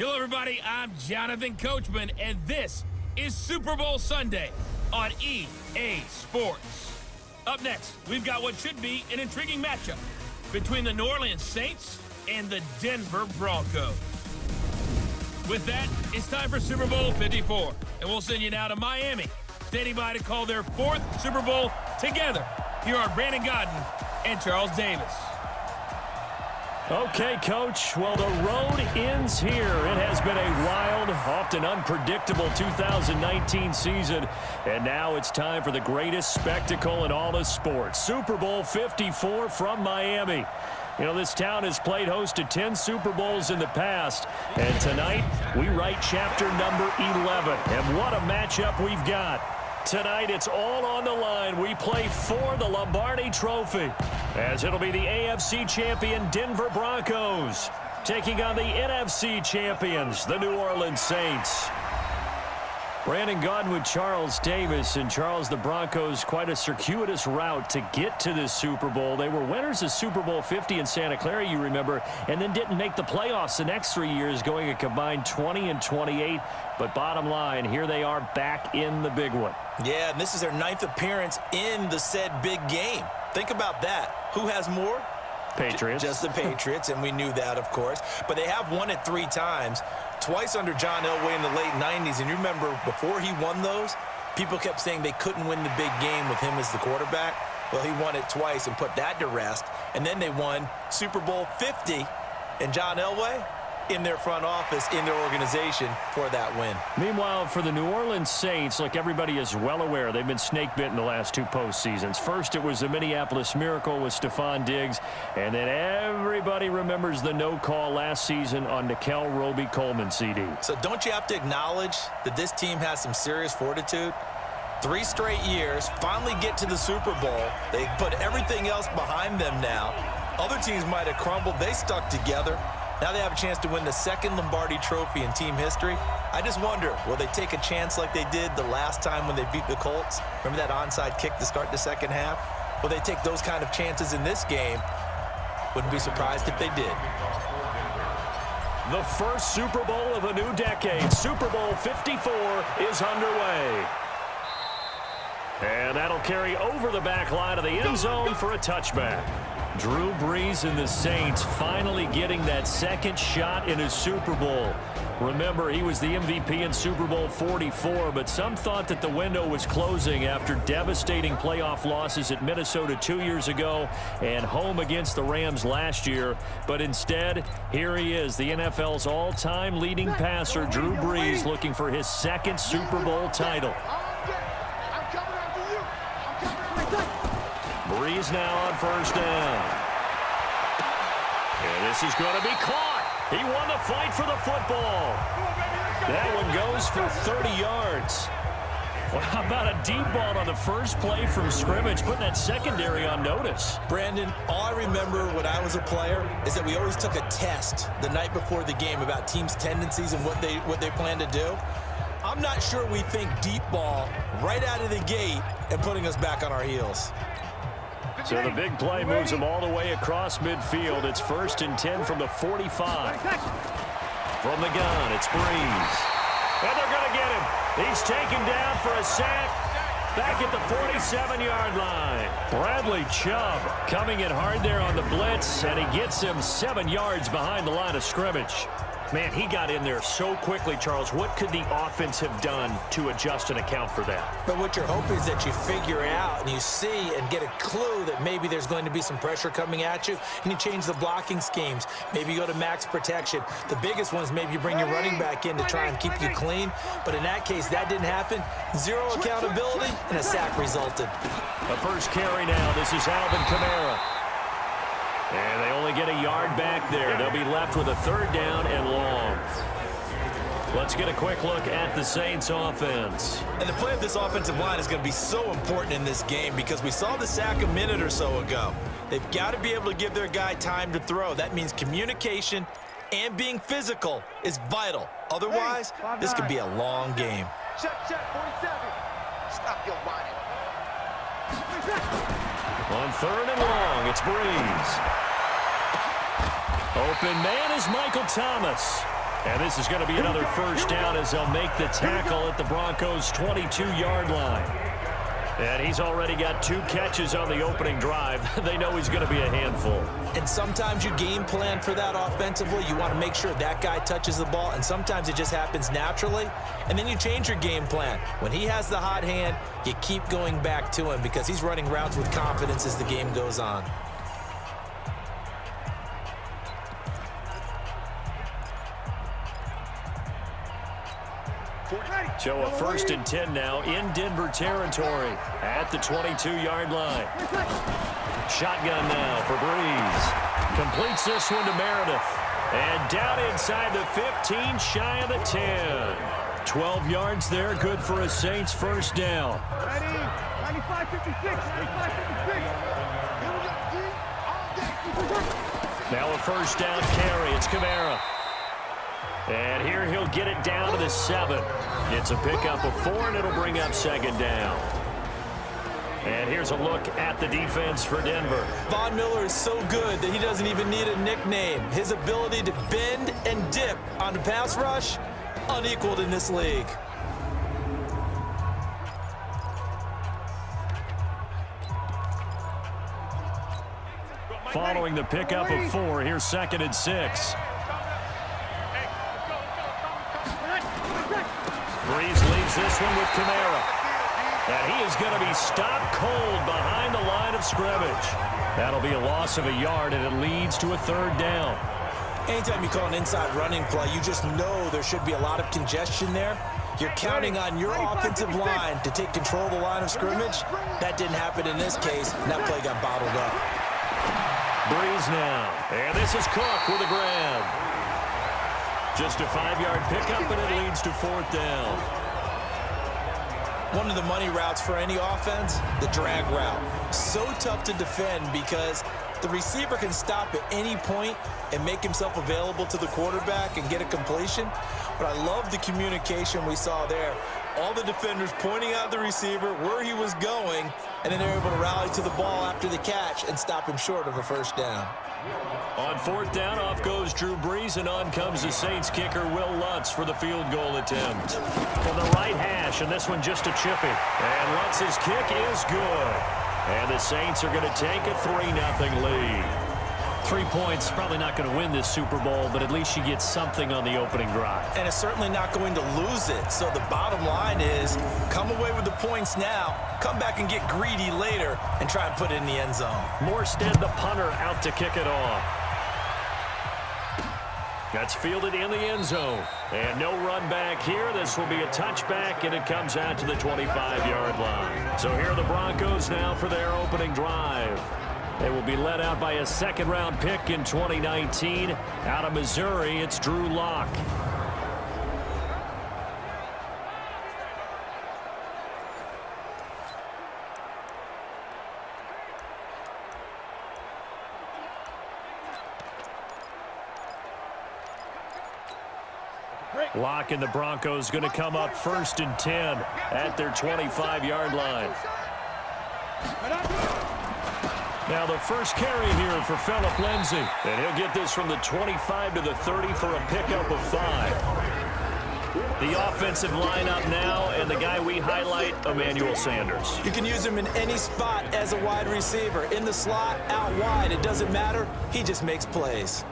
Hello, everybody. I'm Jonathan Coachman, and this is Super Bowl Sunday on EA Sports. Up next, we've got what should be an intriguing matchup between the New Orleans Saints and the Denver Broncos. With that, it's time for Super Bowl 54, and we'll send you now to Miami, standing by to call their fourth Super Bowl together. Here are Brandon Godden and Charles Davis. Okay, Coach. Well, the road ends here. It has been a wild, often unpredictable 2019 season. And now it's time for the greatest spectacle in all of sports. Super Bowl 54 from Miami. You know, this town has played host to 10 Super Bowls in the past. And tonight, we write chapter number 11. And what a matchup we've got. Tonight, it's all on the line. We play for the Lombardi Trophy, as it'll be the AFC champion Denver Broncos taking on the NFC champions, the New Orleans Saints. Brandon Godden with Charles Davis. And Charles, the Broncos, quite a circuitous route to get to this Super Bowl. They were winners of Super Bowl 50 in Santa Clara, you remember, and then didn't make the playoffs the next 3 years, going a combined 20-28. But bottom line, here they are back in the big one. Yeah, and this is their 9th appearance in the said big game. Think about that. Who has more? Patriots. Just the Patriots, and we knew that, of course. But they have won it 3 times, twice under John Elway in the late 90s. And you remember, before he won those, people kept saying they couldn't win the big game with him as the quarterback. Well, he won it twice and put that to rest. And then they won Super Bowl 50, and John Elway in their front office, in their organization for that win. Meanwhile, for the New Orleans Saints, look, everybody is well aware they've been snake-bitten the last 2 postseasons. First, it was the Minneapolis Miracle with Stephon Diggs, and then everybody remembers the no-call last season on Nickel Roby-Coleman CD. So don't you have to acknowledge that this team has some serious fortitude? 3 straight years, finally get to the Super Bowl. They put everything else behind them now. Other teams might have crumbled. They stuck together. Now they have a chance to win the 2nd Lombardi Trophy in team history. I just wonder, will they take a chance like they did the last time when they beat the Colts? Remember that onside kick to start the second half? Will they take those kind of chances in this game? Wouldn't be surprised if they did. The first Super Bowl of a new decade, Super Bowl 54, is underway. And that'll carry over the back line of the end zone for a touchback. Drew Brees and the Saints finally getting that 2nd shot in his Super Bowl. Remember, he was the MVP in Super Bowl 44, but some thought that the window was closing after devastating playoff losses at Minnesota 2 years ago and home against the Rams last year. But instead, here he is, the NFL's all-time leading passer, Drew Brees, looking for his 2nd Super Bowl title. Brees now on 1st down. And this is going to be caught. He won the fight for the football. That one goes for 30 yards. Well, how about a deep ball on the first play from scrimmage, putting that secondary on notice? Brandon, all I remember when I was a player is that we always took a test the night before the game about teams' tendencies and what they plan to do. I'm not sure we think deep ball right out of the gate and putting us back on our heels. So the big play moves him all the way across midfield. It's 1st and 10 from the 45. From the gun, it's Brees. And they're going to get him. He's taken down for a sack back at the 47-yard line. Bradley Chubb coming in hard there on the blitz, and he gets him 7 yards behind the line of scrimmage. Man, he got in there so quickly, Charles. What could the offense have done to adjust and account for that? But what you're hoping is that you figure out and you see and get a clue that maybe there's going to be some pressure coming at you, and you change the blocking schemes. Maybe you go to max protection. The biggest one is maybe you bring your running back in to try and keep you clean. But in that case, that didn't happen. 0 accountability, and a sack resulted. The first carry now. This is Alvin Kamara. And they only get a yard back there. They'll be left with a 3rd down and long. Let's get a quick look at the Saints offense. And the play of this offensive line is going to be so important in this game because we saw the sack a minute or so ago. They've got to be able to give their guy time to throw. That means communication and being physical is vital. Otherwise, this could be a long game. Check, 47. Stop your whining. On 3rd and long, it's Brees. Open man is Michael Thomas. And this is going to be another first down as they'll make the tackle at the Broncos' 22-yard line. And he's already got 2 catches on the opening drive. They know he's going to be a handful. And sometimes you game plan for that offensively. You want to make sure that guy touches the ball, and sometimes it just happens naturally. And then you change your game plan. When he has the hot hand, you keep going back to him because he's running routes with confidence as the game goes on. So a 1st and 10 now in Denver territory at the 22-yard line. Shotgun now for Breeze. Completes this one to Meredith. And down inside the 15, shy of the 10. 12 yards there, good for a Saints first down. 95-56, 95-56. Now a first down carry. It's Kamara. And here he'll get it down to the 7. It's a pickup of 4, and it'll bring up 2nd down. And here's a look at the defense for Denver. Von Miller is so good that he doesn't even need a nickname. His ability to bend and dip on the pass rush, unequaled in this league. Following the pickup of 4, here's 2nd and 6. Breeze leaves this one with Kamara. And he is going to be stopped cold behind the line of scrimmage. That'll be a loss of a yard, and it leads to a 3rd down. Anytime you call an inside running play, you just know there should be a lot of congestion there. You're counting on your offensive line to take control of the line of scrimmage. That didn't happen in this case, and that play got bottled up. Breeze now. And this is Cook with a grab. Just a 5-yard pickup, and it leads to 4th down. One of the money routes for any offense, the drag route. So tough to defend because the receiver can stop at any point and make himself available to the quarterback and get a completion. But I love the communication we saw there. All the defenders pointing out the receiver, where he was going, and then they're able to rally to the ball after the catch and stop him short of a first down. On 4th down, off goes Drew Brees, and on comes the Saints kicker, Will Lutz, for the field goal attempt. From the right hash, and this one just a chippy. And Lutz's kick is good. And the Saints are going to take a 3-0 lead. 3 points, probably not going to win this Super Bowl, but at least you get something on the opening drive. And it's certainly not going to lose it. So the bottom line is, come away with the points now, come back and get greedy later, and try and put it in the end zone. Morstead, the punter, out to kick it off. That's fielded in the end zone. And no run back here. This will be a touchback, and it comes out to the 25-yard line. So here are the Broncos now for their opening drive. They will be led out by a 2nd-round pick in 2019. Out of Missouri, it's Drew Lock. Lock and the Broncos going to come up 1st and 10 at their 25-yard line. Now the first carry here for Phillip Lindsay. And he'll get this from the 25 to the 30 for a pickup of 5. The offensive lineup now, and the guy we highlight, Emmanuel Sanders. You can use him in any spot as a wide receiver. In the slot, out wide, it doesn't matter. He just makes plays.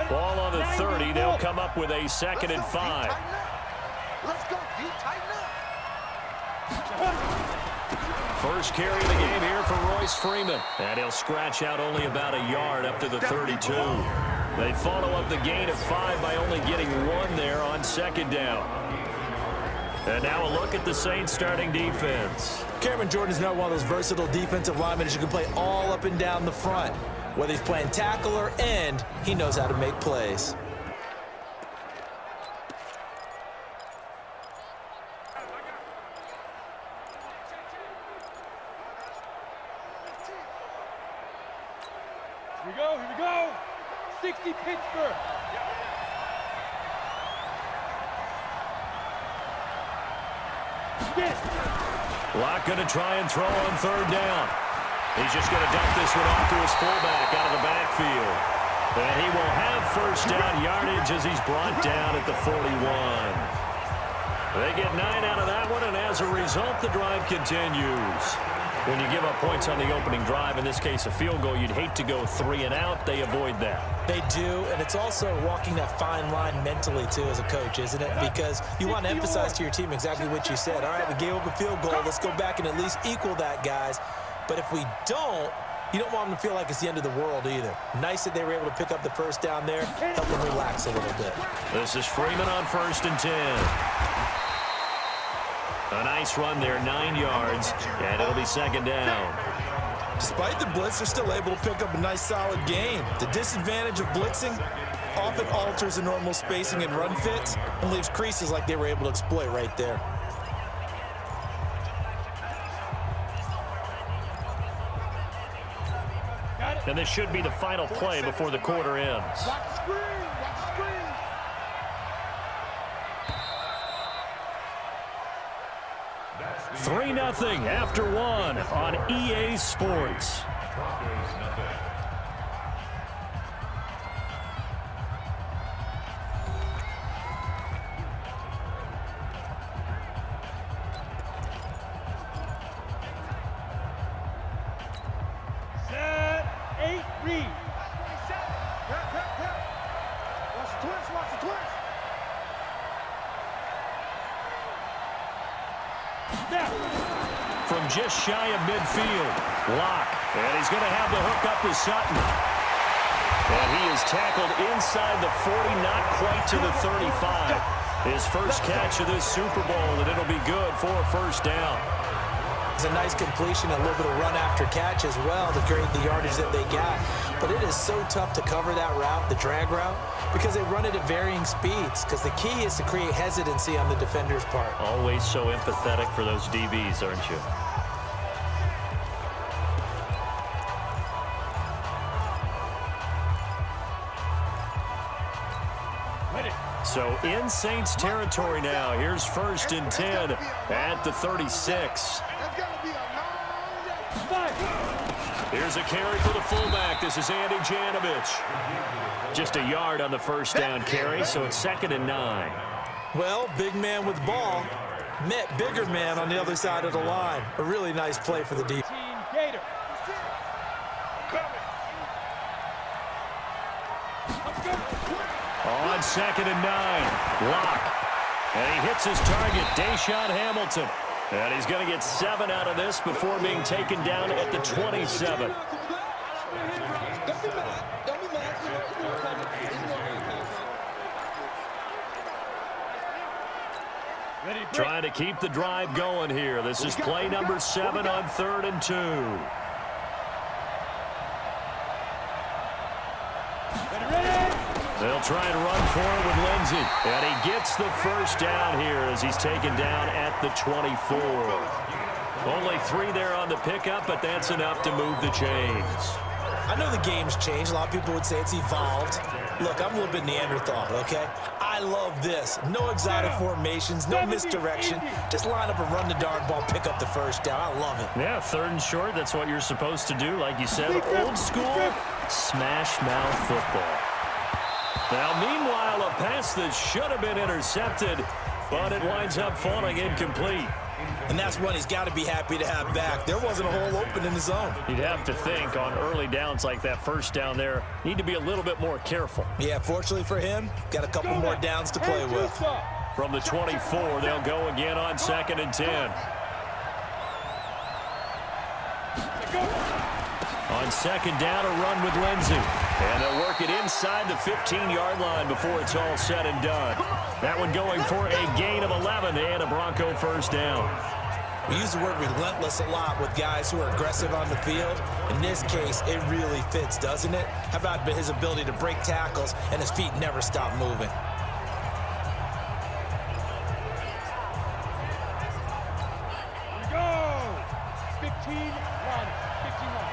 Ball on the 30. They'll come up with a 2nd and 5. Let's go, D. Tighten up. First carry of the game here for Royce Freeman. And he'll scratch out only about a yard up to the 32. They follow up the gain of 5 by only getting 1 there on 2nd down. And now a look at the Saints starting defense. Cameron Jordan is not one of those versatile defensive linemen who can play all up and down the front. Whether he's playing tackle or end, he knows how to make plays. Here we go. 60 Pittsburgh. Locke going to try and throw on third down. He's just going to dump this one off to his fullback out of the backfield. And he will have first down yardage as he's brought down at the 41. They get 9 out of that one, and as a result, the drive continues. When you give up points on the opening drive, in this case a field goal, you'd hate to go 3 and out. They avoid that. They do, and it's also walking that fine line mentally, too, as a coach, isn't it? Because you want to emphasize to your team exactly what you said. All right, we gave up a field goal. Let's go back and at least equal that, guys. But if we don't, you don't want them to feel like it's the end of the world either. Nice that they were able to pick up the first down there, help them relax a little bit. This is Freeman on 1st and 10. A nice run there, 9 yards, and it'll be 2nd down. Despite the blitz, they're still able to pick up a nice, solid gain. The disadvantage of blitzing often alters the normal spacing and run fits and leaves creases like they were able to exploit right there. And this should be the final play before the quarter ends. 3-0 after 1 on EA Sports. Set, 8, read. Watch the twist, watch the twist. Snap. From just shy of midfield, Locke. And he's going to have the hook up to Sutton. And he is tackled inside the 40, not quite to the 35. His first catch of this Super Bowl, and it'll be good for a first down. It's a nice completion, a little bit of run after catch as well to create the yardage that they got. But it is so tough to cover that route, the drag route, because they run it at varying speeds. Because the key is to create hesitancy on the defender's part. Always so empathetic for those DBs, aren't you? So in Saints territory now. Here's 1st and 10 at the 36. That's gonna be a long day. Here's a carry for the fullback. This is Andy Janovich. Just a yard on the first down carry, so it's 2nd and 9. Well, big man with ball met bigger man on the other side of the line. A really nice play for the defense. Team Gator. On 2nd and 9, Locke. And he hits his target, Deshaun Hamilton. And he's going to get 7 out of this before being taken down at the 27. Trying to keep the drive going here. This is play number 7 on 3rd and 2. They'll try and run for it with Lindsey. And he gets the first down here as he's taken down at the 24. Only 3 there on the pickup, but that's enough to move the chains. I know the game's changed. A lot of people would say it's evolved. Look, I'm a little bit Neanderthal, okay? I love this. No exotic formations, no misdirection. Just line up and run the darn ball, pick up the first down. I love it. Yeah, 3rd and short, that's what you're supposed to do. Like you said, old school smash mouth football. Now, meanwhile, a pass that should have been intercepted, but it winds up falling incomplete. And that's one he's got to be happy to have back. There wasn't a hole open in the zone. You'd have to think on early downs like that first down there, need to be a little bit more careful. Yeah, fortunately for him, got a couple more downs to play with. From the 24, they'll go again on 2nd and 10. On 2nd down, a run with Lindsey. And they'll work it inside the 15-yard line before it's all said and done. That one going for a gain of 11 and a Bronco first down. We use the word relentless a lot with guys who are aggressive on the field. In this case, it really fits, doesn't it? How about his ability to break tackles and his feet never stop moving? Here we go. 15 run. 15 run.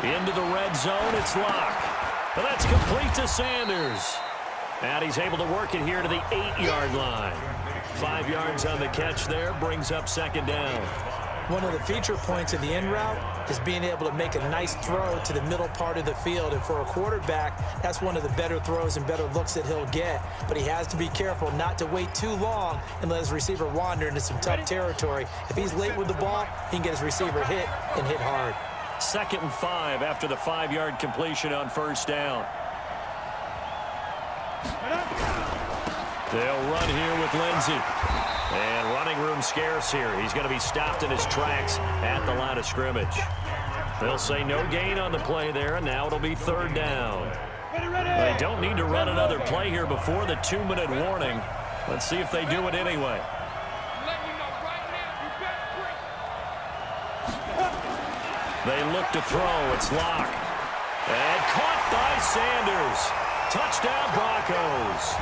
Into the red zone, it's Locke. But that's complete to Sanders. And he's able to work it here to the 8-yard line. 5 yards on the catch there, brings up second down. One of the feature points of the in route is being able to make a nice throw to the middle part of the field. And for a quarterback, that's one of the better throws and better looks that he'll get. But he has to be careful not to wait too long and let his receiver wander into some tough territory. If he's late with the ball, he can get his receiver hit and hit hard. 2nd and 5 after the 5-yard completion on first down. They'll run here with Lindsey. And running room scarce here. He's going to be stopped in his tracks at the line of scrimmage. They'll say no gain on the play there, and now it'll be 3rd down. They don't need to run another play here before the 2-minute warning. Let's see if they do it anyway. They look to throw. It's Locke. And caught by Sanders. Touchdown, Broncos.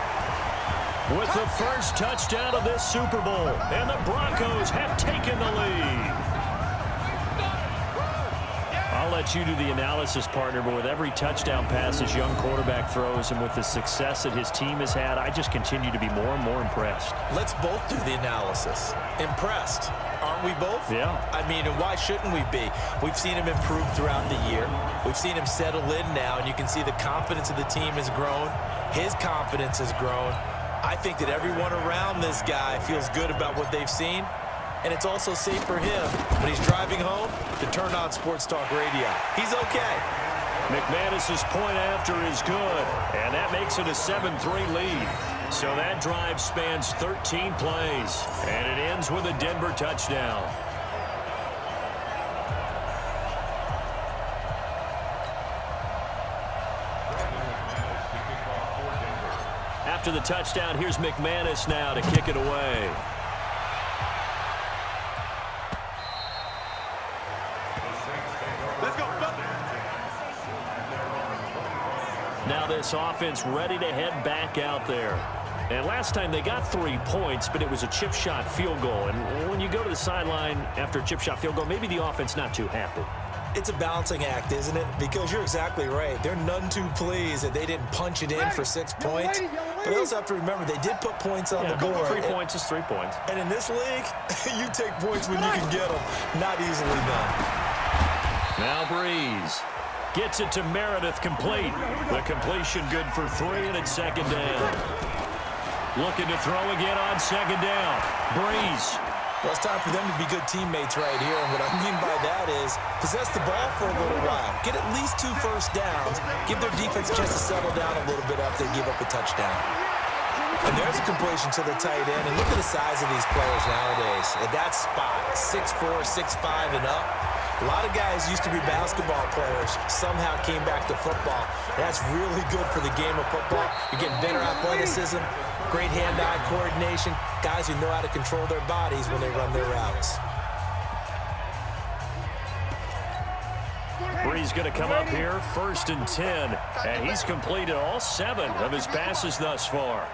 With the first touchdown of this Super Bowl, and the Broncos have taken the lead. I'll let you do the analysis, partner, but with every touchdown pass his young quarterback throws and with the success that his team has had, I just continue to be more and more impressed. Let's both do the analysis. Impressed. Aren't we both? Yeah. I mean, and why shouldn't we be? We've seen him improve throughout the year. We've seen him settle in now, and you can see the confidence of the team has grown. His confidence has grown. I think that everyone around this guy feels good about what they've seen, and it's also safe for him when he's driving home to turn on Sports Talk Radio. He's okay. McManus's point after is good, and that makes it a 7-3 lead. So that drive spans 13 plays, and it ends with a Denver touchdown. After the touchdown, here's McManus now to kick it away. Let's go. Now this offense ready to head back out there. And last time they got 3 points, but it was a chip shot field goal. And when you go to the sideline after a chip shot field goal, maybe the offense not too happy. It's a balancing act, isn't it? Because you're exactly right. They're none too pleased that they didn't punch it in for 6 points. But you also have to remember, they did put points on the board. 3 points is 3 points. And in this league, you take points when you can get them. Not easily done. Now Breeze gets it to Meredith complete. The completion good for 3, and it's 2nd down. Looking to throw again on 2nd down. Breeze. Well, it's time for them to be good teammates right here. And what I mean by that is possess the ball for a little while. Get at least 2 first downs. Give their defense a chance to settle down a little bit after they give up a touchdown. And there's a completion to the tight end. And look at the size of these players nowadays. At that spot, 6'4", 6'5", and up. A lot of guys used to be basketball players, somehow came back to football. That's really good for the game of football. You're getting better athleticism, great hand-eye coordination, guys who know how to control their bodies when they run their routes. Breeze going to come up here, 1st and 10, and he's completed all 7 of his passes thus far.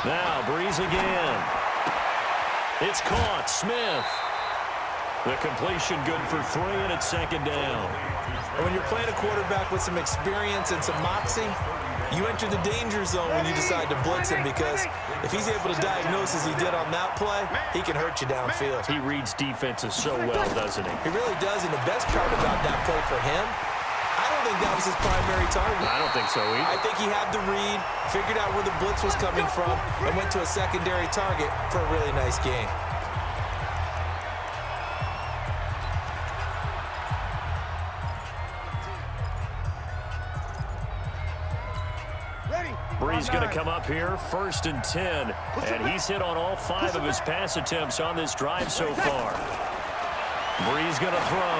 Now Breeze again. It's caught. Smith. The completion good for 3, and it's 2nd down. And when you're playing a quarterback with some experience and some moxie, you enter the danger zone when you decide to blitz him, because if he's able to diagnose as he did on that play, he can hurt you downfield. He reads defenses so well, doesn't he? He really does, and the best part about that play for him, I don't think that was his primary target. I don't think so either. I think he had the read, figured out where the blitz was coming from, and went to a secondary target for a really nice gain. Breeze going to come up here, 1st and 10, and he's hit on all 5 of his pass attempts on this drive so far. Breeze going to throw.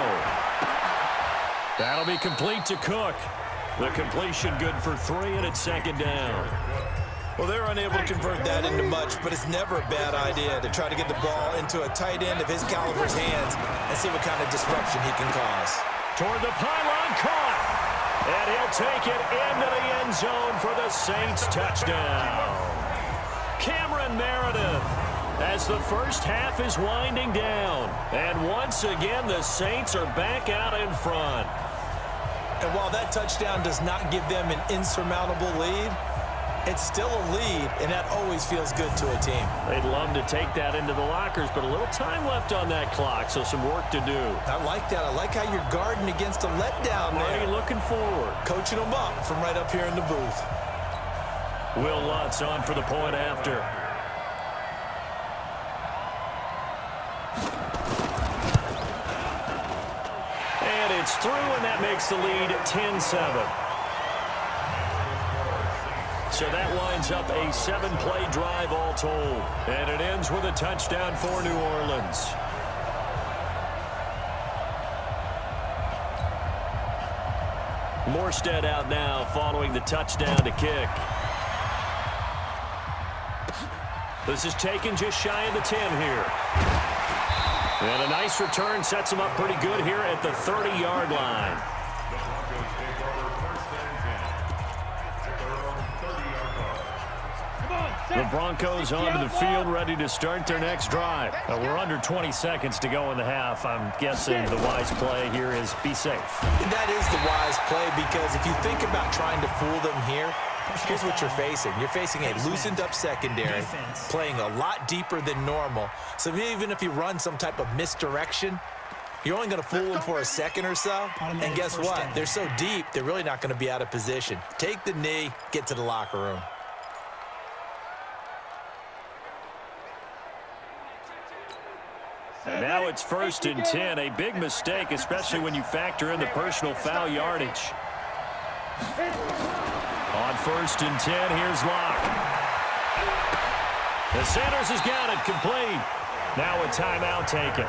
That'll be complete to Cook. The completion good for 3, and it's 2nd down. Well, they're unable to convert that into much, but it's never a bad idea to try to get the ball into a tight end of his caliber's hands and see what kind of disruption he can cause. Toward the pylon, caught. And he'll take it into the end zone for the Saints touchdown. Cameron Meredith, as the first half is winding down. And once again, the Saints are back out in front. And while that touchdown does not give them an insurmountable lead, it's still a lead, and that always feels good to a team. They'd love to take that into the lockers, but a little time left on that clock, so some work to do. I like that. I like how you're guarding against a letdown there. Already looking forward. Coaching them up from right up here in the booth. Will Lutz on for the point after. And it's through, and that makes the lead 10-7. So that winds up a 7-play drive all told. And it ends with a touchdown for New Orleans. Morstead out now following the touchdown to kick. This is taken just shy of the 10 here. And a nice return sets him up pretty good here at the 30-yard line. The Broncos onto the field, ready to start their next drive. We're under 20 seconds to go in the half. I'm guessing the wise play here is be safe. That is the wise play, because if you think about trying to fool them here, here's what you're facing. You're facing a loosened-up secondary, playing a lot deeper than normal. So even if you run some type of misdirection, you're only going to fool them for a second or so. And guess what? They're so deep, they're really not going to be out of position. Take the knee, get to the locker room. And now it's 1st and 10, a big mistake, especially when you factor in the personal foul yardage. On 1st and 10, here's Locke. The Sanders has got it complete. Now a timeout taken.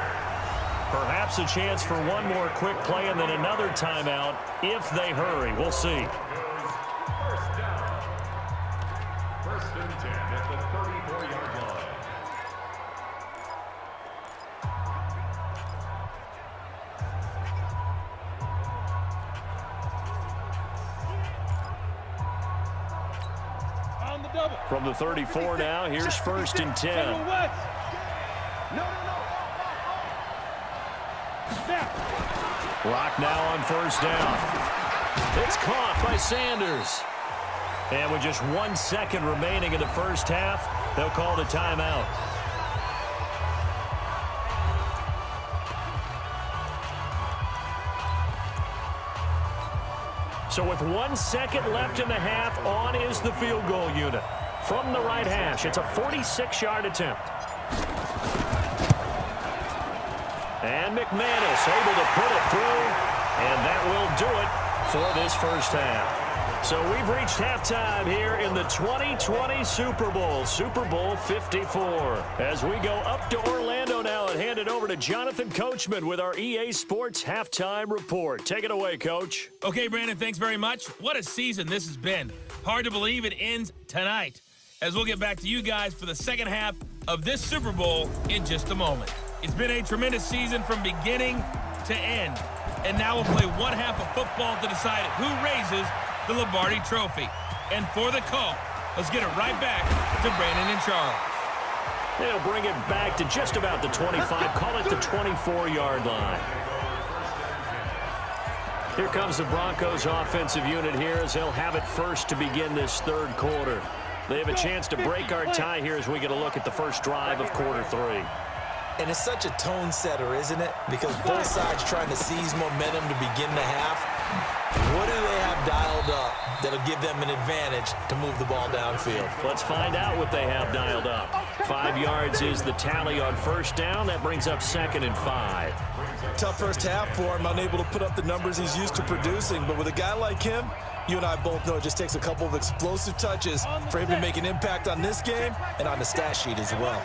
Perhaps a chance for one more quick play and then another timeout if they hurry. We'll see. First down. 1st and 10 at the 34-yard line. From the 34 now, here's 1st and 10. Rock now on 1st down. It's caught by Sanders. And with just 1 second remaining in the first half, they'll call the timeout. So with 1 second left in the half, on is the field goal unit. From the right hash, it's a 46-yard attempt. And McManus able to put it through, and that will do it for this first half. So we've reached halftime here in the 2020 Super Bowl, Super Bowl 54. As we go up to Orlando now and hand it over to Jonathan Coachman with our EA Sports Halftime Report. Take it away, Coach. Okay, Brandon, thanks very much. What a season this has been. Hard to believe it ends tonight, as we'll get back to you guys for the second half of this Super Bowl in just a moment. It's been a tremendous season from beginning to end, and now we'll play one half of football to decide who raises the Lombardi Trophy. And for the call, let's get it right back to Brandon and Charles. They'll bring it back to just about the 25, call it the 24-yard line. Here comes the Broncos offensive unit here as they'll have it first to begin this third quarter. They have a chance to break our tie here as we get a look at the first drive of quarter 3. And it's such a tone setter, isn't it? Because both sides trying to seize momentum to begin the half. What do they have dialed up that'll give them an advantage to move the ball downfield? Let's find out what they have dialed up. 5 yards is the tally on 1st down. That brings up 2nd and 5. Tough first half for him, unable to put up the numbers he's used to producing. But with a guy like him, you and I both know it just takes a couple of explosive touches for him to make an impact on this game and on the stat sheet as well.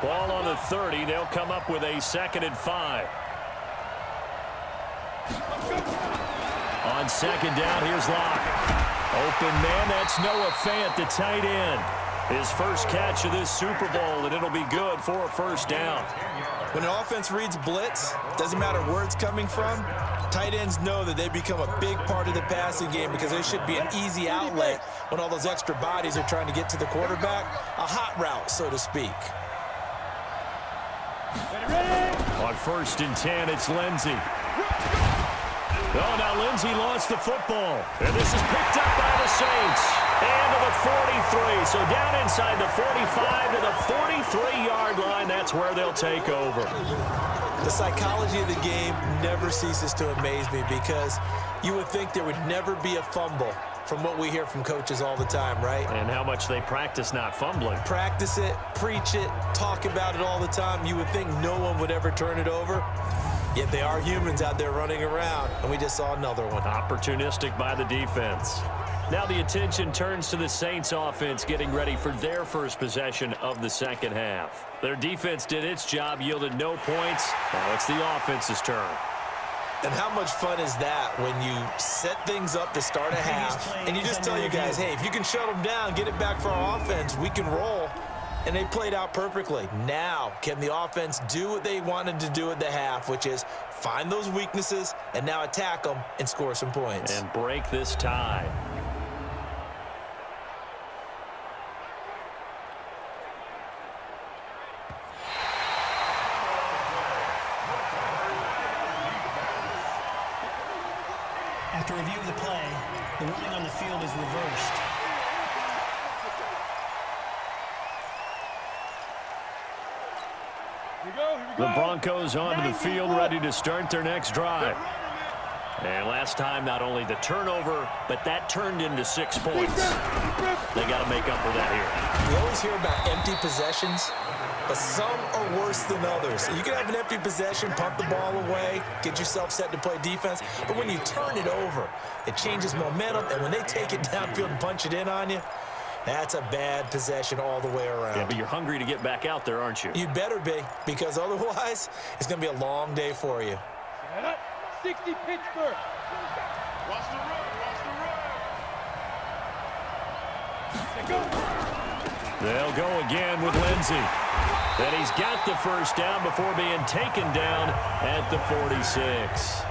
Ball on the 30. They'll come up with a 2nd and 5. On 2nd down, here's Locke. Open man, that's Noah Fant, the tight end. His first catch of this Super Bowl, and it'll be good for a 1st down. When an offense reads blitz, doesn't matter where it's coming from, tight ends know that they become a big part of the passing game because there should be an easy outlet when all those extra bodies are trying to get to the quarterback. A hot route, so to speak. On 1st and 10, it's Lindsey. Oh, now Lindsey lost the football. And this is picked up by the Saints. And to the 43. So down inside the 45 to the 43-yard line. That's where they'll take over. The psychology of the game never ceases to amaze me because you would think there would never be a fumble from what we hear from coaches all the time, right? And how much they practice not fumbling. Practice it, preach it, talk about it all the time. You would think no one would ever turn it over. Yet they are humans out there running around, and we just saw another one. Opportunistic by the defense. Now the attention turns to the Saints offense getting ready for their first possession of the second half. Their defense did its job, yielded no points. Now it's the offense's turn. And how much fun is that when you set things up to start a half, and you just tell your guys, hey, if you can shut them down, get it back for our offense, we can roll. And they played out perfectly. Now, can the offense do what they wanted to do at the half, which is find those weaknesses and now attack them and score some points. And break this tie. After review of the play, the ruling on the field is reversed. The Broncos onto the field, ready to start their next drive. And last time, not only the turnover, but that turned into 6 points. They got to make up for that here. We always hear about empty possessions, but some are worse than others. You can have an empty possession, punt the ball away, get yourself set to play defense, but when you turn it over, it changes momentum, and when they take it downfield and punch it in on you, that's a bad possession all the way around. Yeah, but you're hungry to get back out there, aren't you? You better be, because otherwise, it's going to be a long day for you. 60 Pittsburgh. Watch the run, watch the run. They'll go again with Lindsey. And he's got the first down before being taken down at the 46.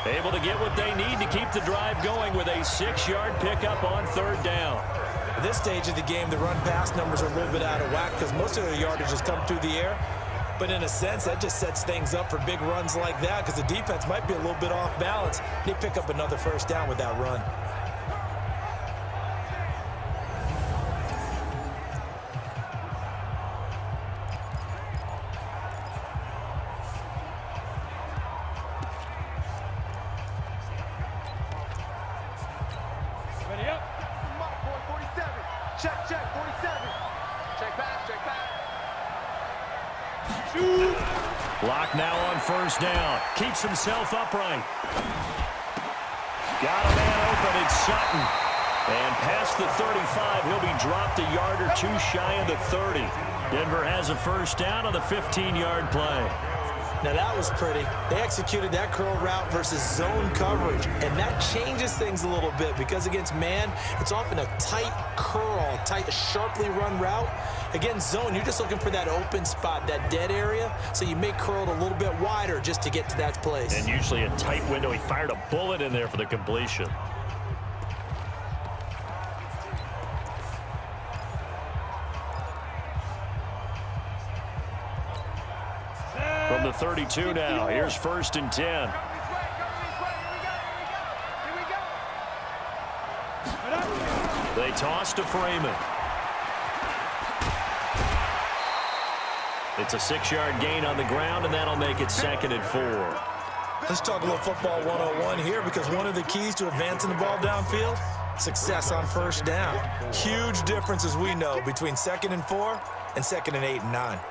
Able to get what they need to keep the drive going with a 6-yard pickup on third down. At this stage of the game, the run-pass numbers are a little bit out of whack because most of their yardage has come through the air. But in a sense, that just sets things up for big runs like that because the defense might be a little bit off balance. They pick up another first down with that run. Ready up. Mark, boy, 47. Check, 47. Check pass, check pass. Shoot. Block now on first down. Keeps himself upright. Got a man open. It's Sutton. And past the 35, he'll be dropped a yard or two shy of the 30. Denver has a first down on the 15-yard play. Now that was pretty. They executed that curl route versus zone coverage, and that changes things a little bit because against man, it's often a tight curl, tight, sharply run route. Against zone, you're just looking for that open spot, that dead area, so you may curl it a little bit wider just to get to that place. And usually a tight window. He fired a bullet in there for the completion. From the 32 now, here's 1st and 10. Here we go. They toss to Freeman. It's a 6-yard gain on the ground, and that'll make it 2nd and 4. Let's talk a little football 101 here because one of the keys to advancing the ball downfield, success on first down. Huge difference, as we know, between 2nd and 4 and 2nd and 8 and 9. Here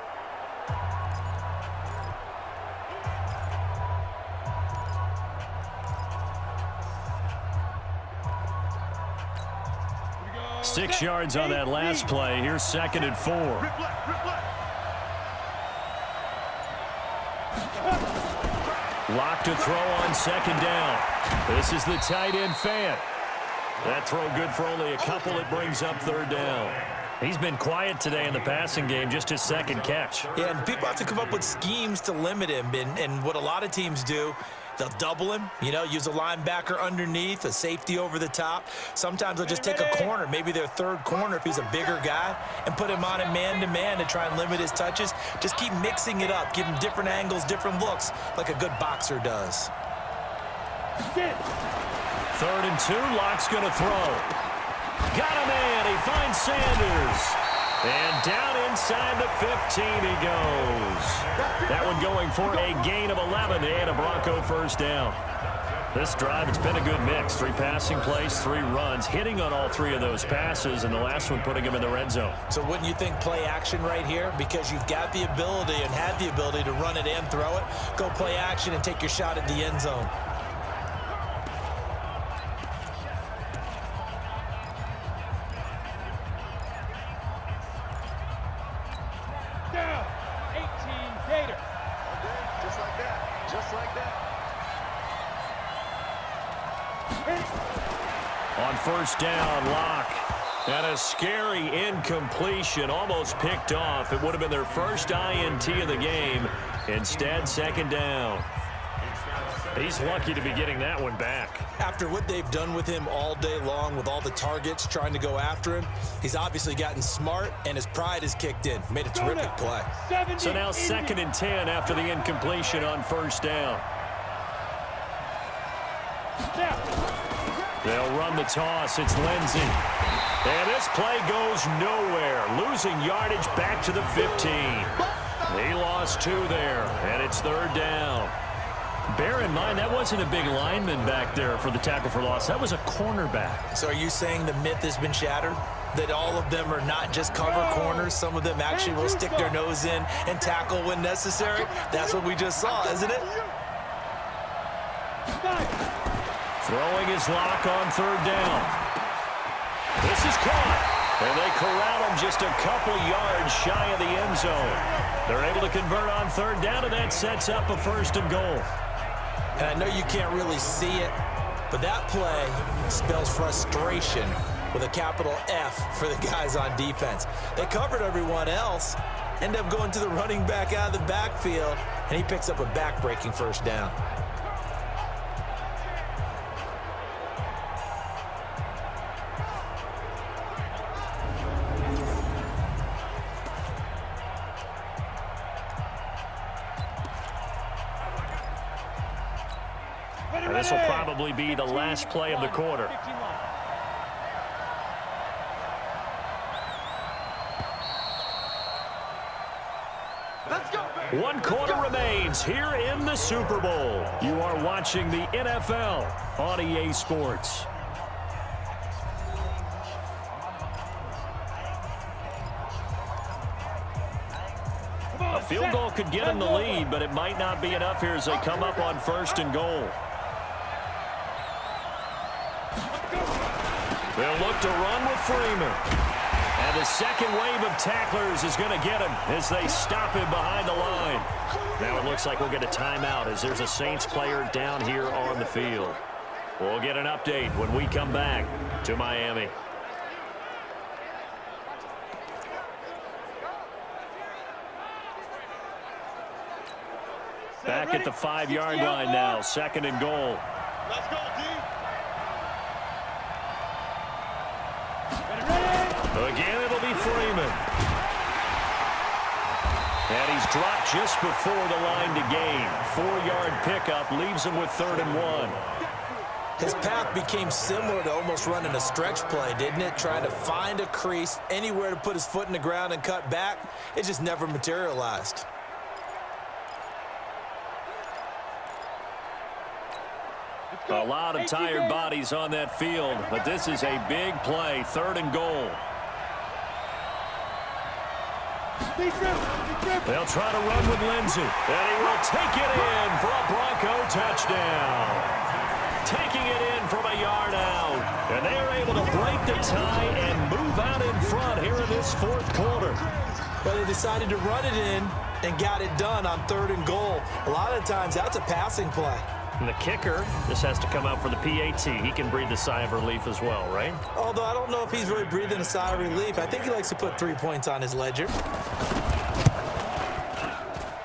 we go. 6 yards on that last play. Here's 2nd and 4. Rip left. Lock to throw on 2nd down. This is the tight end Fant. That throw good for only a couple. It brings up 3rd down. He's been quiet today in the passing game, just his 2nd catch. Yeah, and people have to come up with schemes to limit him, and what a lot of teams do, they'll double him, use a linebacker underneath, a safety over the top. Sometimes they'll just take a corner, maybe their 3rd corner if he's a bigger guy, and put him on him man-to-man to try and limit his touches. Just keep mixing it up, give him different angles, different looks, like a good boxer does. Third and 2. Locke's going to throw. Got a man. He finds Sanders. And down inside the 15 he goes. That one going for a gain of 11 and a Bronco first down. This drive, it's been a good mix. 3 passing plays, 3 runs, hitting on all 3 of those passes, and the last one putting him in the red zone. So wouldn't you think play action right here? Because you've got the ability and had the ability to run it and throw it. Go play action and take your shot at the end zone. Down. 18 Gator. Just like that. Just like that. On first down, Locke. And a scary incompletion, almost picked off. It would have been their first INT of the game. Instead, second down. He's lucky to be getting that one back. After what they've done with him all day long, with all the targets trying to go after him, he's obviously gotten smart, and his pride has kicked in. Made a terrific play. So now second and 10 after the incompletion on first down. They'll run the toss. It's Lindsey. And this play goes nowhere. Losing yardage back to the 15. He lost 2 there, and it's third down. Bear in mind, that wasn't a big lineman back there for the tackle for loss. That was a cornerback. So are you saying the myth has been shattered? That all of them are not just cover corners? Some of them actually will stick their nose in and tackle when necessary? That's what we just saw, isn't it? Throwing his Lock on third down. This is caught. And they corral him just a couple yards shy of the end zone. They're able to convert on third down, and that sets up a first and goal. And I know you can't really see it, but that play spells frustration with a capital F for the guys on defense. They covered everyone else, end up going to the running back out of the backfield, and he picks up a back-breaking first down. This will probably be the last play of the quarter. Let's go. 1 quarter remains here in the Super Bowl. You are watching the NFL on EA Sports. A field goal could get them the lead, but it might not be enough here as they come up on first and goal. They'll look to run with Freeman. And the second wave of tacklers is going to get him as they stop him behind the line. Now it looks like we'll get a timeout as there's a Saints player down here on the field. We'll get an update when we come back to Miami. Back at the 5-yard line now, second and goal. Let's go, D. Again, it'll be Freeman. And he's dropped just before the line to gain. 4-yard pickup leaves him with 3rd and 1. His path became similar to almost running a stretch play, didn't it? Trying to find a crease, anywhere to put his foot in the ground and cut back. It just never materialized. A lot of tired bodies on that field, but this is a big play, 3rd and goal. They'll try to run with Lindsey, and he will take it in for a Bronco touchdown. Taking it in from a yard out, and they are able to break the tie and move out in front here in this 4th quarter. But they decided to run it in and got it done on 3rd and goal. A lot of times, that's a passing play. And the kicker, this has to come out for the PAT. He can breathe a sigh of relief as well, right? Although I don't know if he's really breathing a sigh of relief. I think he likes to put 3 points on his ledger.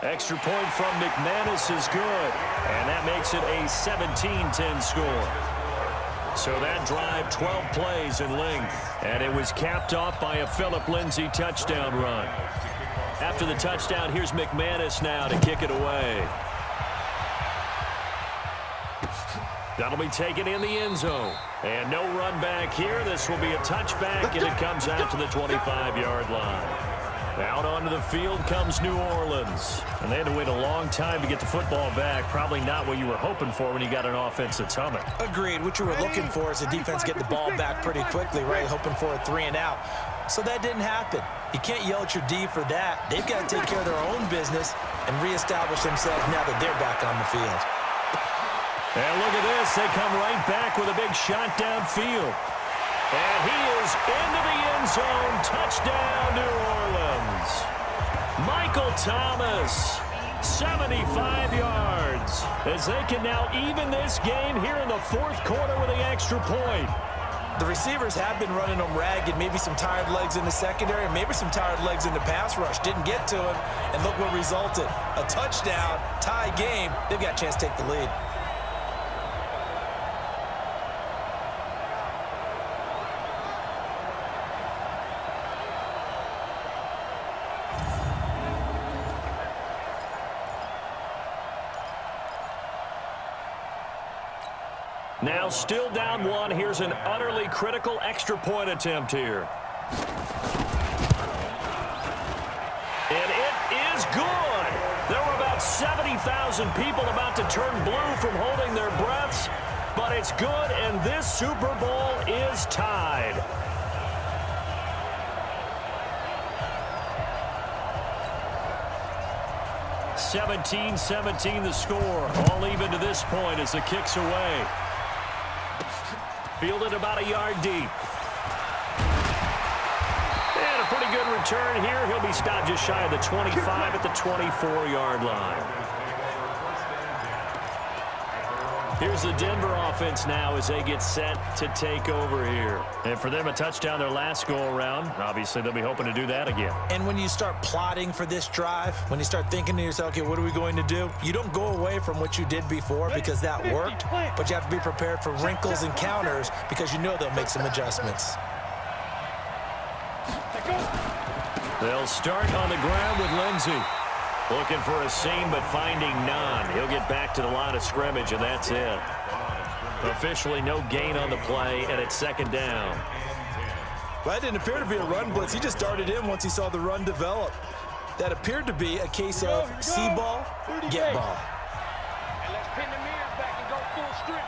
Extra point from McManus is good. And that makes it a 17-10 score. So that drive, 12 plays in length. And it was capped off by a Phillip Lindsay touchdown run. After the touchdown, here's McManus now to kick it away. That'll be taken in the end zone. And no run back here. This will be a touchback, and it comes out to the 25-yard line. Out onto the field comes New Orleans. And they had to wait a long time to get the football back. Probably not what you were hoping for when you got an offense that's humming. Agreed. What you were looking for is the defense getting the ball back pretty quickly, right? Hoping for a 3-and-out. So that didn't happen. You can't yell at your D for that. They've got to take care of their own business and reestablish themselves now that they're back on the field. And look at this. They come right back with a big shot downfield. And he is into the end zone. Touchdown, New Orleans. Michael Thomas, 75 yards, as they can now even this game here in the fourth quarter with the extra point. The receivers have been running them ragged. Maybe some tired legs in the secondary, maybe some tired legs in the pass rush. Didn't get to him, and look what resulted. A touchdown, tie game. They've got a chance to take the lead. Now still down one. Here's an utterly critical extra point attempt here. And it is good. There were about 70,000 people about to turn blue from holding their breaths, but it's good, and this Super Bowl is tied. (17-17) the score. All even to this point as the kick's away. Fielded about a yard deep. And a pretty good return here. He'll be stopped just shy of the 25 at the 24-yard line. Here's the Denver offense now as they get set to take over here. And for them, a touchdown their last go-around. Obviously, they'll be hoping to do that again. And when you start plotting for this drive, when you start thinking to yourself, okay, what are we going to do? You don't go away from what you did before because that worked, but you have to be prepared for wrinkles and counters because you know they'll make some adjustments. They'll start on the ground with Lindsey. Looking for a seam, but finding none. He'll get back to the line of scrimmage, and that's it. Officially no gain on the play, and it's second down. Well, that didn't appear to be a run blitz. He just darted in once he saw the run develop. That appeared to be a case of see ball, get ball. And let's pin the mirrors back and go full strip.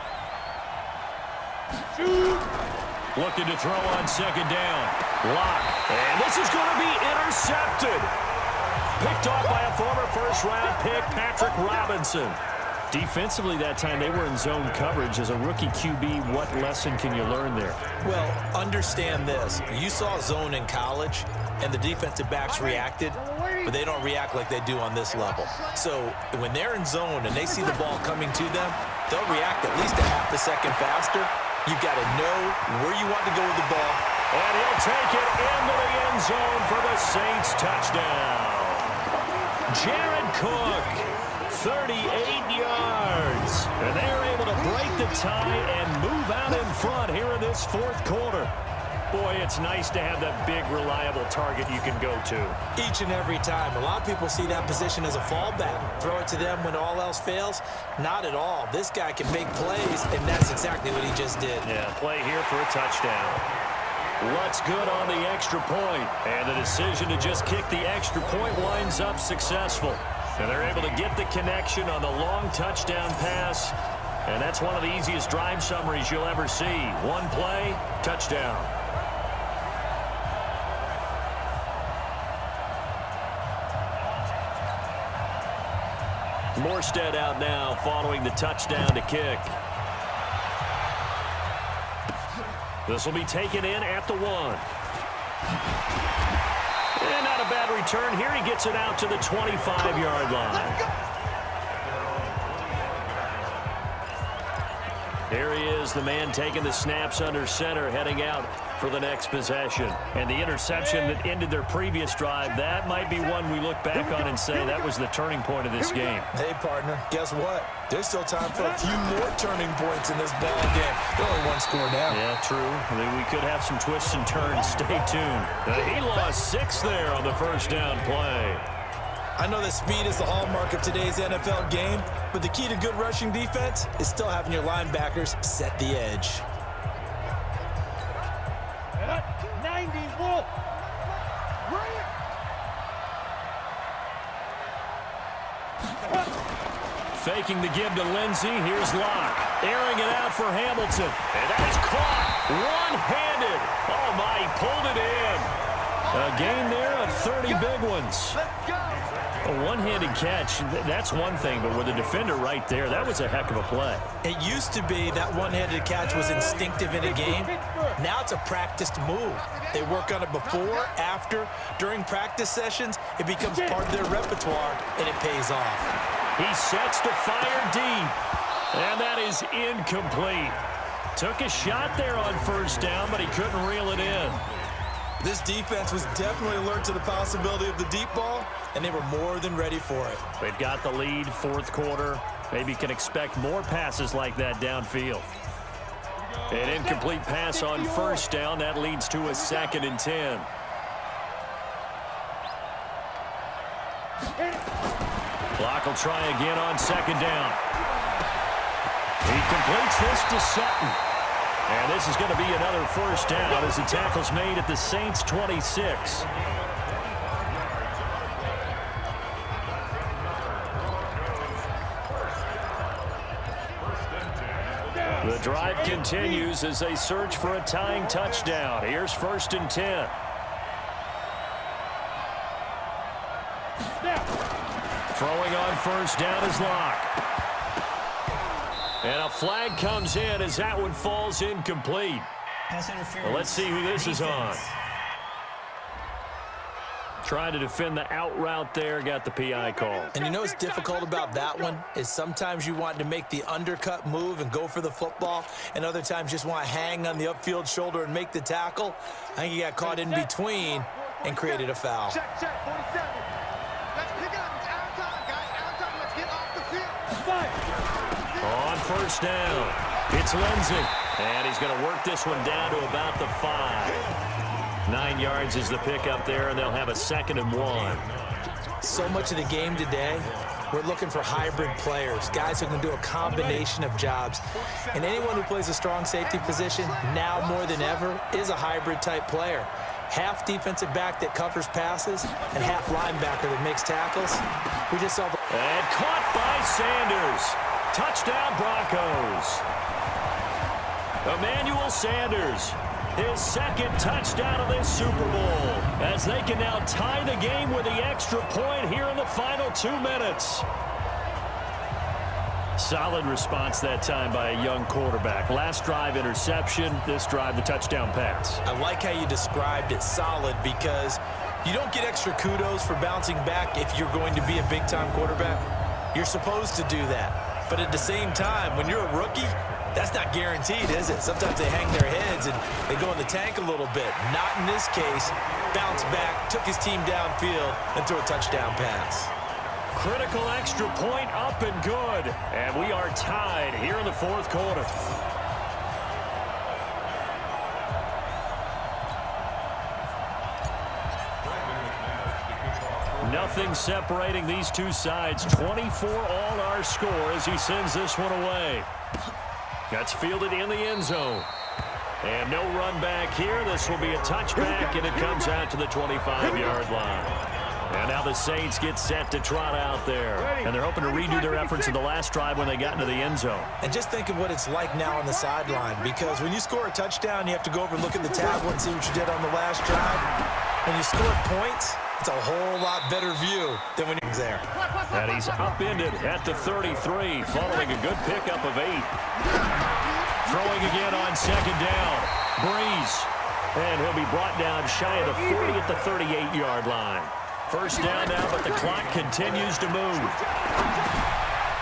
Looking to throw on second down. Lock. And this is going to be intercepted. Picked off by a former first-round pick, Patrick Robinson. Defensively that time, they were in zone coverage. As a rookie QB, what lesson can you learn there? Well, understand this. You saw zone in college, and the defensive backs reacted, but they don't react like they do on this level. So when they're in zone and they see the ball coming to them, they'll react at least a half a second faster. You've got to know where you want to go with the ball. And he'll take it into the end zone for the Saints touchdown. Jared Cook, 38 yards. And they're able to break the tie and move out in front here in this fourth quarter. Boy, it's nice to have that big, reliable target you can go to. Each and every time. A lot of people see that position as a fallback. Throw it to them when all else fails. Not at all. This guy can make plays, and that's exactly what he just did. Yeah, play here for a touchdown. What's good on the extra point? And the decision to just kick the extra point winds up successful. And they're able to get the connection on the long touchdown pass. And that's one of the easiest drive summaries you'll ever see. One play, touchdown. Morstead out now following the touchdown to kick. This will be taken in at the 1. And not a bad return here. He gets it out to the 25-yard line. Here he is, the man taking the snaps under center, heading out for the next possession. And the interception that ended their previous drive, that might be one we look back on and say that was the turning point of this game. Hey, partner, guess what? There's still time for a few more turning points in this ball game. They're only one score down. Yeah, true. We could have some twists and turns. Stay tuned. He lost 6 there on the first down play. I know that speed is the hallmark of today's NFL game, but the key to good rushing defense is still having your linebackers set the edge. 90 Wolf. Faking the give to Lindsey. Here's Locke. Airing it out for Hamilton. And that is caught. One-handed. Oh, my, he pulled it in. A gain there of 30 big ones. Let's go. A one-handed catch, that's one thing, but with a defender right there, that was a heck of a play. It used to be that one-handed catch was instinctive in a game. Now it's a practiced move. They work on it before, after, during practice sessions. It becomes part of their repertoire, and it pays off. He sets to fire deep, and that is incomplete. Took a shot there on first down, but he couldn't reel it in. This defense was definitely alert to the possibility of the deep ball, and they were more than ready for it. They've got the lead, fourth quarter. Maybe can expect more passes like that downfield. An incomplete pass on first down. That leads to a 2nd and 10. Clock will try again on 2nd down. He completes this to Sutton. And this is going to be another first down as the tackle's made at the Saints' 26. The drive continues as they search for a tying touchdown. Here's 1st and 10. Throwing on first down is Locke. And a flag comes in as that one falls incomplete. Pass interference. Well, let's see who this is on. Trying to defend the out route there, got the PI call. And you know what's difficult about that one is sometimes you want to make the undercut move and go for the football, and other times just want to hang on the upfield shoulder and make the tackle. I think he got caught in between and created a foul. Check, 47. Let's pick it up. It's our time, guys. Our time. Let's get off the field. On first down, it's Lindsey. And he's going to work this one down to about the 5. 9 yards is the pickup there, and they'll have a 2nd and 1. So much of the game today, we're looking for hybrid players, guys who can do a combination of jobs. And anyone who plays a strong safety position, now more than ever, is a hybrid type player. Half defensive back that covers passes and half linebacker that makes tackles. We just saw the... And caught by Sanders. Touchdown, Broncos. Emmanuel Sanders, his 2nd touchdown of this Super Bowl, as they can now tie the game with the extra point here in the final 2 minutes. Solid response that time by a young quarterback. Last drive, interception. This drive, the touchdown pass. I like how you described it, solid, because you don't get extra kudos for bouncing back if you're going to be a big-time quarterback. You're supposed to do that. But at the same time, when you're a rookie, that's not guaranteed, is it? Sometimes they hang their heads and they go in the tank a little bit. Not in this case. Bounced back, took his team downfield, and threw a touchdown pass. Critical extra point up and good. And we are tied here in the fourth quarter. Nothing separating these two sides. 24 all our score as he sends this one away. That's fielded in the end zone. And no run back here. This will be a touchback, and it comes out to the 25-yard line. And now the Saints get set to trot out there. And they're hoping to redo their efforts in the last drive when they got into the end zone. And just think of what it's like now on the sideline, because when you score a touchdown, you have to go over and look at the tablet and see what you did on the last drive. When you score points, it's a whole lot better view than when you're there. And he's upended at the 33, following a good pickup of 8. Throwing again on second down. Breeze. And he'll be brought down shy of the 40 at the 38-yard line. First down now, but the clock continues to move.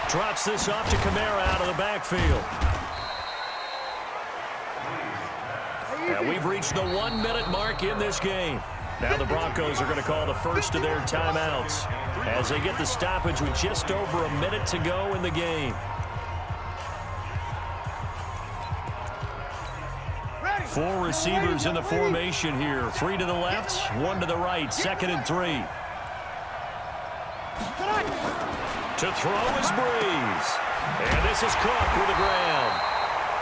Drops this off to Kamara out of the backfield. And we've reached the 1-minute mark in this game. Now the Broncos are going to call the first of their timeouts as they get the stoppage with just over a minute to go in the game. Four receivers in the formation here. 3 to the left, 1 to the right. 2nd and 3. To throw is Breeze. And this is Cook with the ground.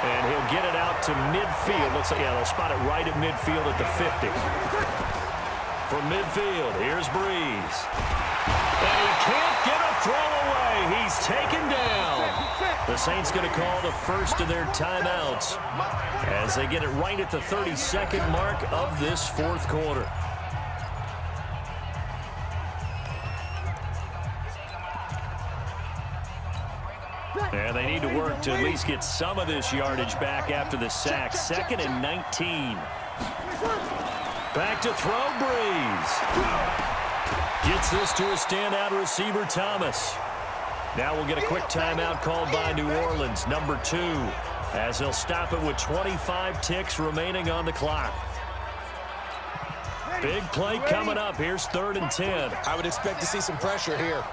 And he'll get it out to midfield. Looks like, yeah, they'll spot it right at midfield at the 50. From midfield, here's Breeze. And he can't get a throw away. He's taken down. The Saints going to call the first of their timeouts as they get it right at the 32nd mark of this fourth quarter. And they need to work to at least get some of this yardage back after the sack. 2nd and 19. Back to throw, Breeze. Gets this to a standout receiver, Thomas. Now we'll get a quick timeout called by New Orleans, number 2, as they'll stop it with 25 ticks remaining on the clock. Big play coming up. Here's 3rd and 10. I would expect to see some pressure here.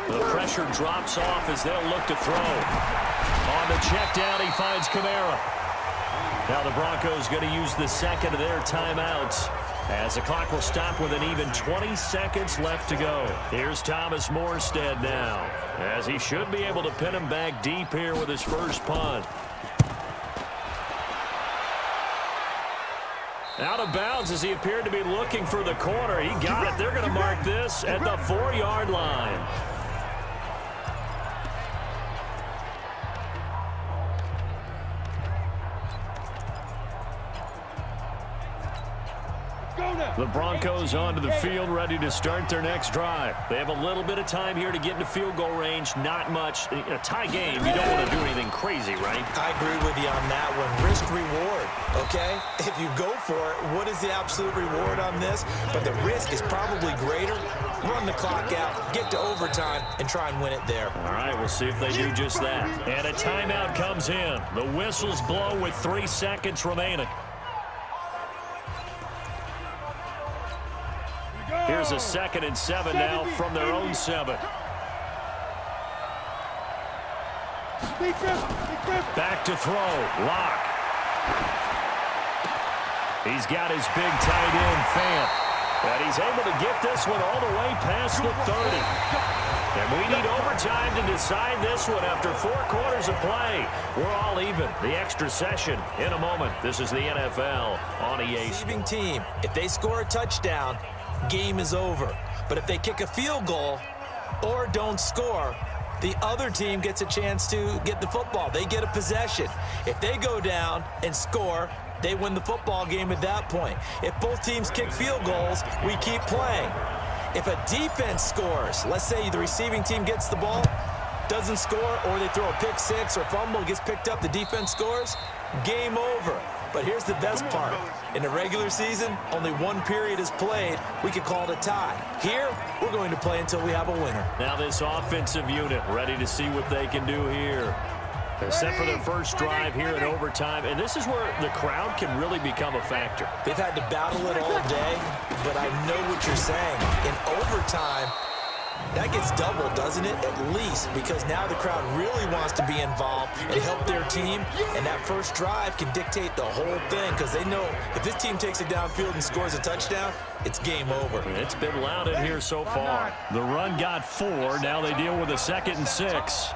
The pressure drops off as they'll look to throw. On the check down, he finds Kamara. Now the Broncos going to use the second of their timeouts as the clock will stop with an even 20 seconds left to go. Here's Thomas Morstead now, as he should be able to pin him back deep here with his first punt. Out of bounds as he appeared to be looking for the corner. He got it. They're going to mark this at the 4-yard line. The Broncos onto the field, ready to start their next drive. They have a little bit of time here to get into field goal range. Not much. In a tie game, you don't want to do anything crazy, right? I agree with you on that one. Risk-reward, okay? If you go for it, what is the absolute reward on this? But the risk is probably greater. Run the clock out, get to overtime, and try and win it there. All right, we'll see if they do just that. And a timeout comes in. The whistles blow with 3 seconds remaining. Here's a 2nd and 7 now from their own 7. Back to throw. Lock. He's got his big tight end, Fant. And he's able to get this one all the way past the 30. And we need overtime to decide this one after 4 quarters of play. We're all even. The extra session in a moment. This is the NFL on EA. Receiving team, if they score a touchdown, game is over. But if they kick a field goal or don't score, the other team gets a chance to get the football. They get a possession. If they go down and score, they win the football game at that point. If both teams kick field goals, we keep playing. If a defense scores, let's say the receiving team gets the ball, doesn't score, or they throw a pick six or fumble, gets picked up, the defense scores, game over. But here's the best part. In the regular season, only 1 period is played. We could call it a tie. Here, we're going to play until we have a winner. Now this offensive unit ready to see what they can do here. They're set for their first drive here in overtime, and this is where the crowd can really become a factor. They've had to battle it all day, but I know what you're saying. In overtime, that gets doubled, doesn't it? At least, because now the crowd really wants to be involved and help their team, and that first drive can dictate the whole thing, because they know if this team takes it downfield and scores a touchdown, it's game over. It's been loud in here so far. The run got 4. Now they deal with a 2nd and 6.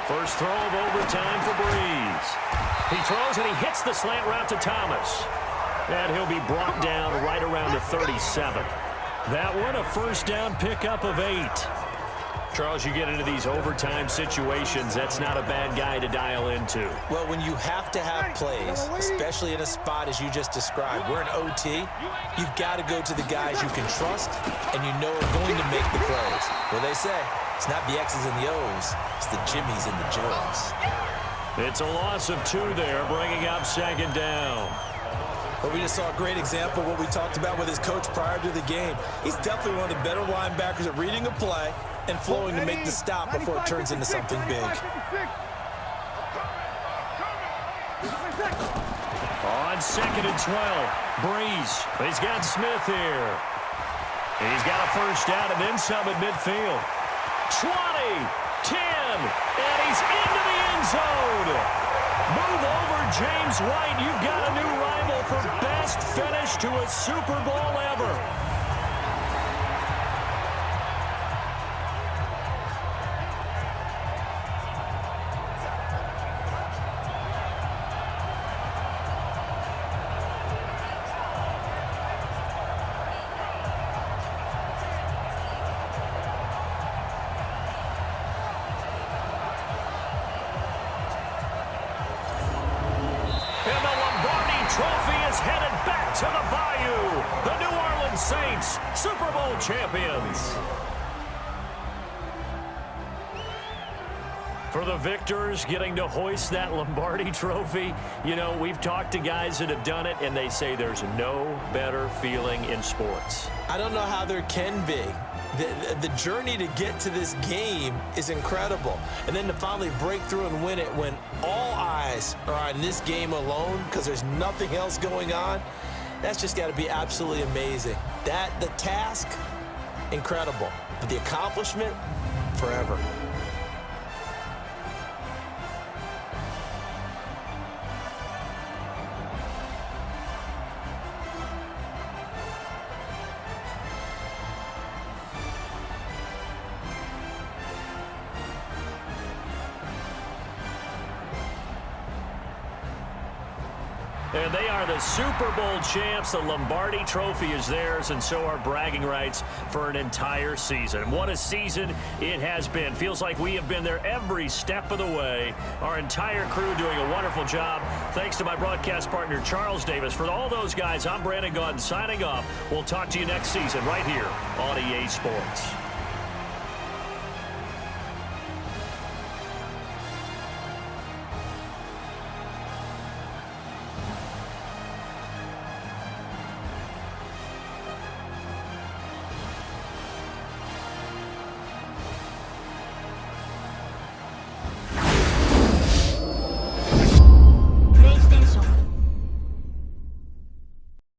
First throw of overtime for Breeze. He throws and he hits the slant route to Thomas. And he'll be brought down right around the 37. That one a first down pickup of 8. Charles, you get into these overtime situations, that's not a bad guy to dial into. Well, when you have to have plays, especially in a spot as you just described, we're in OT, you've got to go to the guys you can trust and you know are going to make the plays. Well, they say, it's not the X's and the O's, it's the Jimmies and the Joes. It's a loss of 2 there, bringing up 2nd down. But we just saw a great example of what we talked about with his coach prior to the game. He's definitely one of the better linebackers at reading a play and flowing to make the stop before it turns into something big. On 2nd and 12, Breeze. He's got Smith here. He's got a first down and then some at midfield. 20, 10, and he's into the end zone. Move over, James White. You've got a new rival for best finish to a Super Bowl ever. England Saints, Super Bowl champions. For the victors, getting to hoist that Lombardi trophy, you know, we've talked to guys that have done it, and they say there's no better feeling in sports. I don't know how there can be. The journey to get to this game is incredible. And then to finally break through and win it when all eyes are on this game alone because there's nothing else going on, that's just got to be absolutely amazing. The task, incredible. But the accomplishment, forever. And they are the Super Bowl champs. The Lombardi trophy is theirs, and so are bragging rights for an entire season. What a season it has been. Feels like we have been there every step of the way. Our entire crew doing a wonderful job. Thanks to my broadcast partner, Charles Davis. For all those guys, I'm Brandon Gaudin signing off. We'll talk to you next season right here on EA Sports.